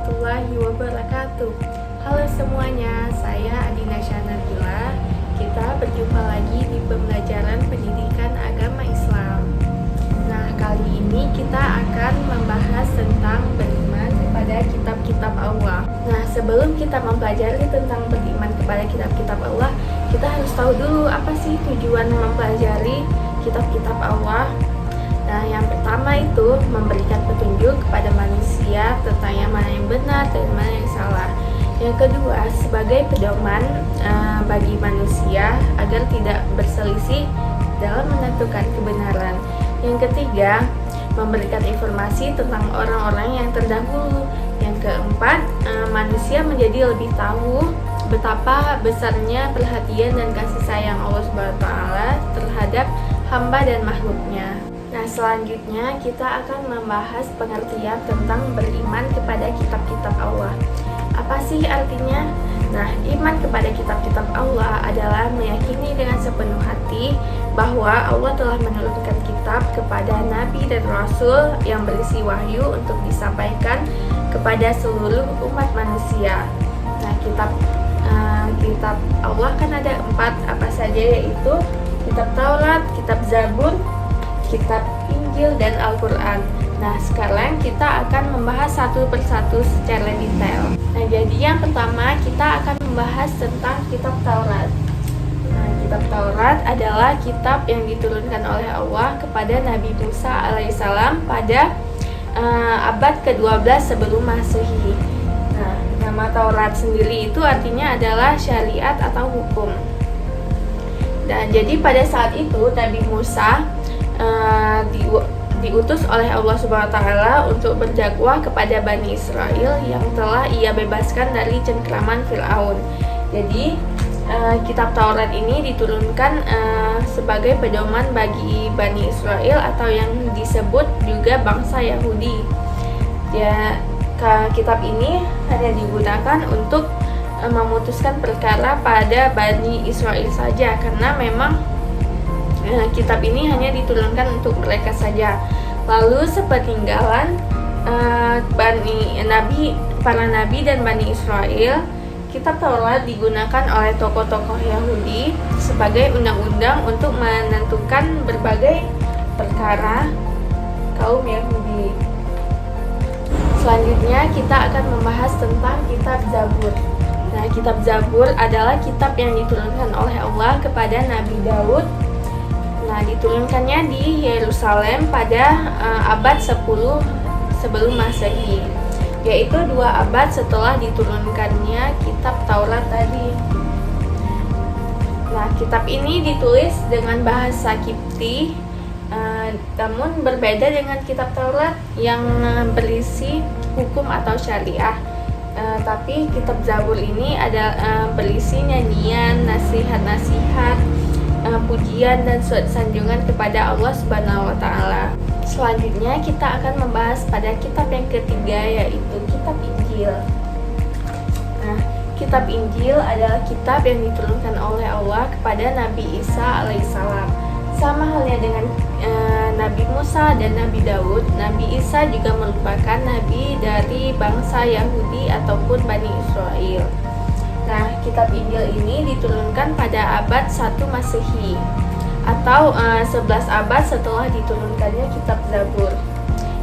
warahmatullahi wabarakatuh. Halo semuanya, saya Adina Syanabila. Kita berjumpa lagi di pembelajaran pendidikan agama Islam. Nah, kali ini kita akan membahas tentang beriman kepada kitab-kitab Allah. Nah, sebelum kita mempelajari tentang beriman kepada kitab-kitab Allah, kita harus tahu dulu apa sih tujuan mempelajari kitab-kitab Allah. Nah, yang pertama itu memberikan petunjuk kepada manusia tentang yang mana yang benar dan mana yang salah. Yang kedua, sebagai pedoman bagi manusia agar tidak berselisih dalam menentukan kebenaran. Yang ketiga, memberikan informasi tentang orang-orang yang terdahulu. Yang keempat, manusia menjadi lebih tahu betapa besarnya perhatian dan kasih sayang Allah SWT terhadap hamba dan makhluknya. Nah, selanjutnya kita akan membahas pengertian tentang beriman kepada kitab-kitab Allah. Apa sih artinya? Nah, iman kepada kitab-kitab Allah adalah meyakini dengan sepenuh hati bahwa Allah telah menurunkan kitab kepada nabi dan rasul yang berisi wahyu untuk disampaikan kepada seluruh umat manusia. Nah, kitab Allah kan ada 4, apa saja, yaitu kitab Taurat, kitab Zabur, kitab Injil, dan Al-Quran. Nah, sekarang kita akan membahas satu persatu secara detail. Nah, jadi yang pertama kita akan membahas tentang kitab Taurat. Nah, kitab Taurat adalah kitab yang diturunkan oleh Allah kepada Nabi Musa alaihissalam pada abad ke-12 sebelum Masehi. Nah, nama Taurat sendiri itu artinya adalah syariat atau hukum. Dan jadi pada saat itu Nabi Musa diutus oleh Allah SWT untuk berdakwah kepada Bani Israel yang telah ia bebaskan dari cengkraman Fir'aun. Jadi kitab Taurat ini diturunkan sebagai pedoman bagi Bani Israel atau yang disebut juga bangsa Yahudi. Ya, kitab ini hanya digunakan untuk memutuskan perkara pada Bani Israel saja, karena memang kitab ini hanya diturunkan untuk mereka saja. Lalu sepeninggalan para nabi dan Bani Israel, kitab Taurat digunakan oleh tokoh-tokoh Yahudi sebagai undang-undang untuk menentukan berbagai perkara kaum Yahudi. Selanjutnya kita akan membahas tentang kitab Zabur. Nah, kitab Zabur adalah kitab yang diturunkan oleh Allah kepada Nabi Daud. Nah, diturunkannya di Yerusalem pada abad 10 sebelum Masehi, yaitu 2 abad setelah diturunkannya kitab Taurat tadi. Nah, kitab ini ditulis dengan bahasa Kipti, namun berbeda dengan kitab Taurat yang berisi hukum atau syariah. Tapi kitab Zabur ini ada berisi nyanyian, nasihat-nasihat, pujian dan sanjungan kepada Allah Subhanahu wa Ta'ala. Selanjutnya kita akan membahas pada kitab yang ketiga, yaitu kitab Injil. Nah, kitab Injil adalah kitab yang diturunkan oleh Allah kepada Nabi Isa alaihissalam. Sama halnya dengan Nabi Musa dan Nabi Daud, Nabi Isa juga merupakan nabi dari bangsa Yahudi ataupun Bani Israel. Nah, kitab Injil ini diturunkan pada abad 1 Masehi atau 11 abad setelah diturunkannya kitab Zabur.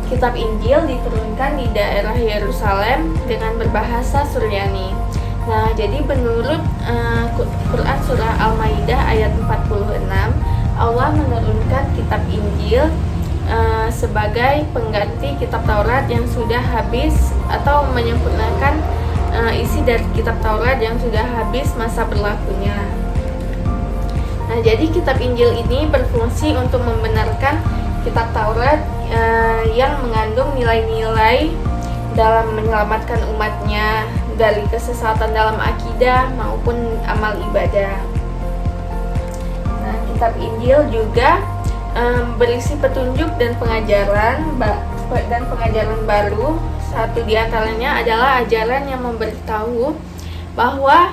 Kitab Injil diturunkan di daerah Yerusalem dengan berbahasa Suryani. Nah, jadi menurut Quran surah Al-Maidah ayat 46, Allah menurunkan kitab Injil sebagai pengganti kitab Taurat yang sudah habis atau menyempurnakan isi dari kitab Taurat yang sudah habis masa berlakunya. Nah, jadi kitab Injil ini berfungsi untuk membenarkan kitab Taurat yang mengandung nilai-nilai dalam menyelamatkan umatnya dari kesesatan dalam akidah maupun amal ibadah. Nah, kitab Injil juga berisi petunjuk dan pengajaran baru. Satu di antaranya adalah ajaran yang memberitahu bahwa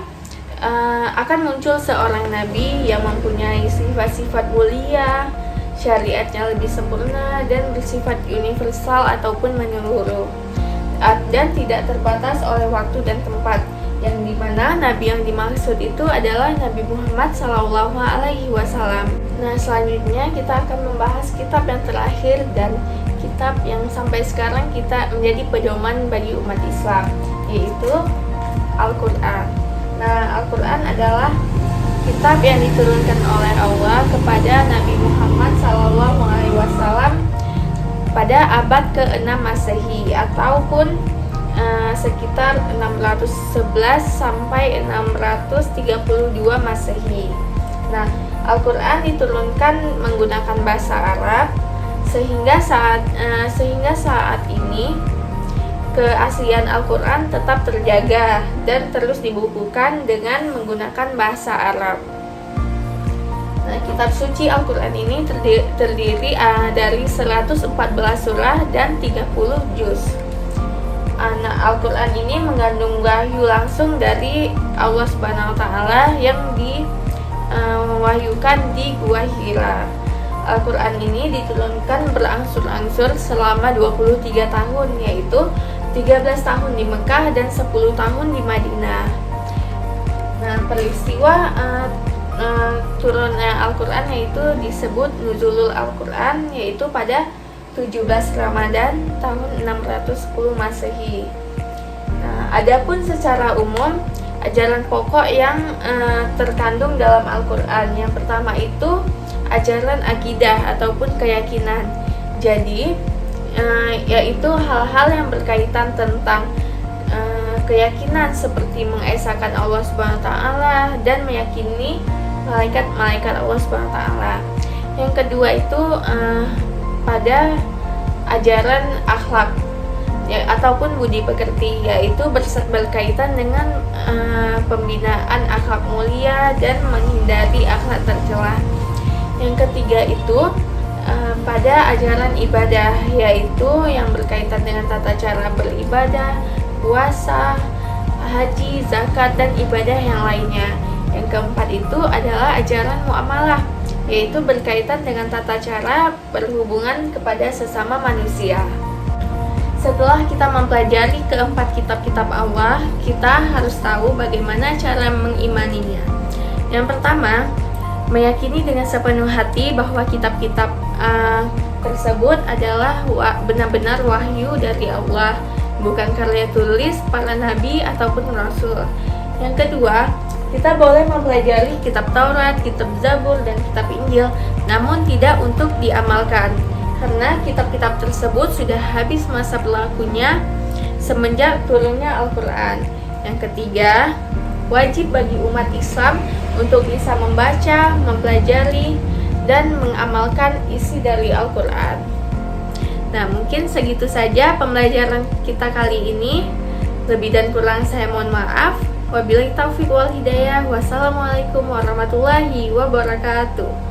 akan muncul seorang nabi yang mempunyai sifat-sifat mulia, syariatnya lebih sempurna dan bersifat universal ataupun menyeluruh. dan tidak terbatas oleh waktu dan tempat, yang dimana Nabi yang dimaksud itu adalah Nabi Muhammad SAW. Nah, selanjutnya kita akan membahas kitab yang terakhir dan kitab yang sampai sekarang kita menjadi pedoman bagi umat Islam, yaitu Al-Quran. Nah, Al-Quran adalah kitab yang diturunkan oleh Allah kepada Nabi Muhammad SAW pada abad ke-6 Masehi ataupun sekitar 611 sampai 632 Masehi. Nah, Al-Quran diturunkan menggunakan bahasa Arab sehingga saat ini keaslian Al-Quran tetap terjaga dan terus dibukukan dengan menggunakan bahasa Arab. Nah, kitab suci Al-Quran ini terdiri dari 114 surah dan 30 juz. Al-Quran ini mengandung wahyu langsung dari Allah Subhanahu wa Ta'ala yang diwahyukan di Gua Hira. Al-Quran ini diturunkan berangsur-angsur selama 23 tahun, yaitu 13 tahun di Mekah dan 10 tahun di Madinah. Nah, peristiwa turunnya Al-Quran yaitu disebut Nuzulul Al-Quran, yaitu pada 17 Ramadan tahun 610 Masehi. Nah, adapun secara umum ajaran pokok yang terkandung dalam Al-Quran, yang pertama itu ajaran akidah ataupun keyakinan. Jadi yaitu hal-hal yang berkaitan tentang keyakinan seperti mengesahkan Allah Subhanahu wa Ta'ala dan meyakini malaikat-malaikat Allah Subhanahu wa Ta'ala. Yang kedua itu pada ajaran akhlak ataupun budi pekerti, yaitu berkaitan dengan pembinaan akhlak mulia dan menghindari akhlak tercela. Yang ketiga itu pada ajaran ibadah, yaitu yang berkaitan dengan tata cara beribadah, puasa, haji, zakat, dan ibadah yang lainnya. Yang keempat itu adalah ajaran muamalah, yaitu berkaitan dengan tata cara berhubungan kepada sesama manusia. Setelah kita mempelajari keempat kitab-kitab Allah, kita harus tahu bagaimana cara mengimaninya. Yang pertama, meyakini dengan sepenuh hati bahwa kitab-kitab tersebut adalah benar-benar wahyu dari Allah, bukan karya tulis para nabi ataupun rasul. Yang kedua, kita boleh mempelajari kitab Taurat, kitab Zabur, dan kitab Injil, namun tidak untuk diamalkan, karena kitab-kitab tersebut sudah habis masa berlakunya semenjak turunnya Al-Quran. Yang ketiga, wajib bagi umat Islam untuk bisa membaca, mempelajari, dan mengamalkan isi dari Al-Quran. Nah, mungkin segitu saja pembelajaran kita kali ini. Lebih dan kurang saya mohon maaf. Wabillahi taufiq wal hidayah. Wassalamualaikum warahmatullahi wabarakatuh.